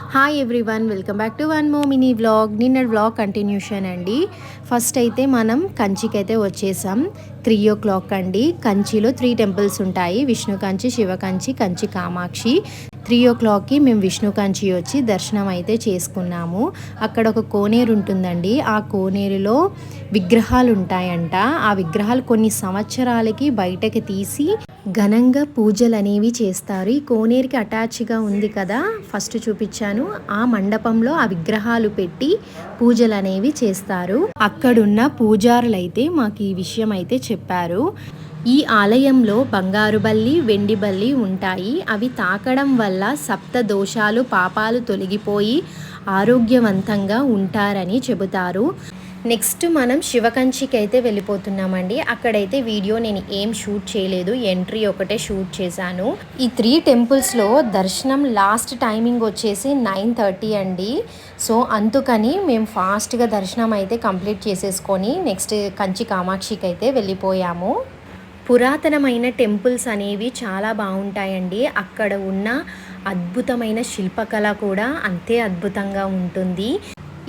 Hi everyone, welcome back to one more mini vlog. నిన్న vlog continuation అండి. First అయితే మనం కంచికి అయితే వచ్చేసాం. 3 o'clock అండి. కంచిలో 3 టెంపుల్స్ ఉంటాయి: విష్ణు కంచి, శివ కంచి, కంచి కామాక్షి. 3 o'clockకి మేము విష్ణు కంచి వచ్చి దర్శనం అయితే చేసుకున్నాము. అక్కడ ఒక కోనేరు ఉంటుందండి. ఆ కోనేరులో విగ్రహాలు ఉంటాయంట. ఆ విగ్రహాలు కొన్ని సంవత్సరాలకి బయటకి తీసి ఘనంగా పూజలు అనేవి చేస్తారు. ఈ కోనేరుకి అటాచ్గా ఉంది కదా, ఫస్ట్ చూపించాను, ఆ మండపంలో ఆ విగ్రహాలు పెట్టి పూజలు అనేవి చేస్తారు. అక్కడున్న పూజారులైతే మాకు ఈ విషయం అయితే చెప్పారు. ఈ ఆలయంలో బంగారు బల్లి, వెండి బల్లి ఉంటాయి. అవి తాకడం వల్ల సప్త దోషాలు, పాపాలు తొలగిపోయి ఆరోగ్యవంతంగా ఉంటారని చెబుతారు. నెక్స్ట్ మనం శివకంచికి అయితే వెళ్ళిపోతున్నామండి. అక్కడైతే వీడియో నేను ఏం షూట్ చేయలేదు, ఎంట్రీ ఒకటే షూట్ చేశాను. ఈ 3 టెంపుల్స్లో దర్శనం లాస్ట్ టైమింగ్ వచ్చేసి 9:30 అండి. సో అందుకని మేము ఫాస్ట్గా దర్శనం అయితే కంప్లీట్ చేసేసుకొని నెక్స్ట్ కంచి కామాక్షికి అయితే వెళ్ళిపోయాము. పురాతనమైన టెంపుల్స్ అనేవి చాలా బాగుంటాయండి. అక్కడ ఉన్న అద్భుతమైన శిల్పకళ కూడా అంతే అద్భుతంగా ఉంటుంది.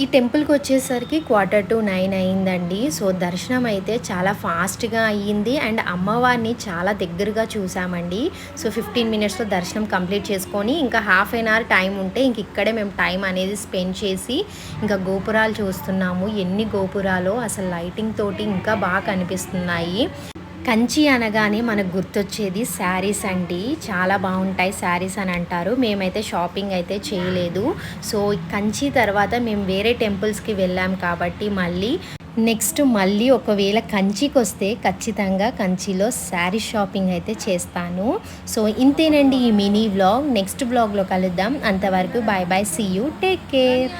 ఈ టెంపుల్కి వచ్చేసరికి 8:45 అయిందండి. సో దర్శనం అయితే చాలా ఫాస్ట్గా అయ్యింది అండ్ అమ్మవారిని చాలా దగ్గరగా చూసామండి. సో 15 మినిట్స్లో దర్శనం కంప్లీట్ చేసుకొని ఇంకా హాఫ్ అన్ అవర్ టైం ఉంటే ఇంక ఇక్కడే మేము టైం అనేది స్పెండ్ చేసి ఇంకా గోపురాలు చూస్తున్నాము. ఎన్ని గోపురాలో అసలు లైటింగ్ తోటి ఇంకా బాగా కనిపిస్తున్నాయి. కంచి అనగానే మనకు గుర్తొచ్చేది శారీస్ అండి. చాలా బాగుంటాయి శారీస్ అని అంటారు. మేమైతే షాపింగ్ అయితే చేయలేదు. సో కంచి తర్వాత మేము వేరే టెంపుల్స్కి వెళ్ళాం కాబట్టి మళ్ళీ ఒకవేళ కంచికి వస్తే ఖచ్చితంగా కంచిలో శారీ షాపింగ్ అయితే చేస్తాను. సో ఇంతేనండి ఈ మినీ వ్లాగ్. నెక్స్ట్ వ్లాగ్లో కలుద్దాం. అంతవరకు bye bye, see you, take care.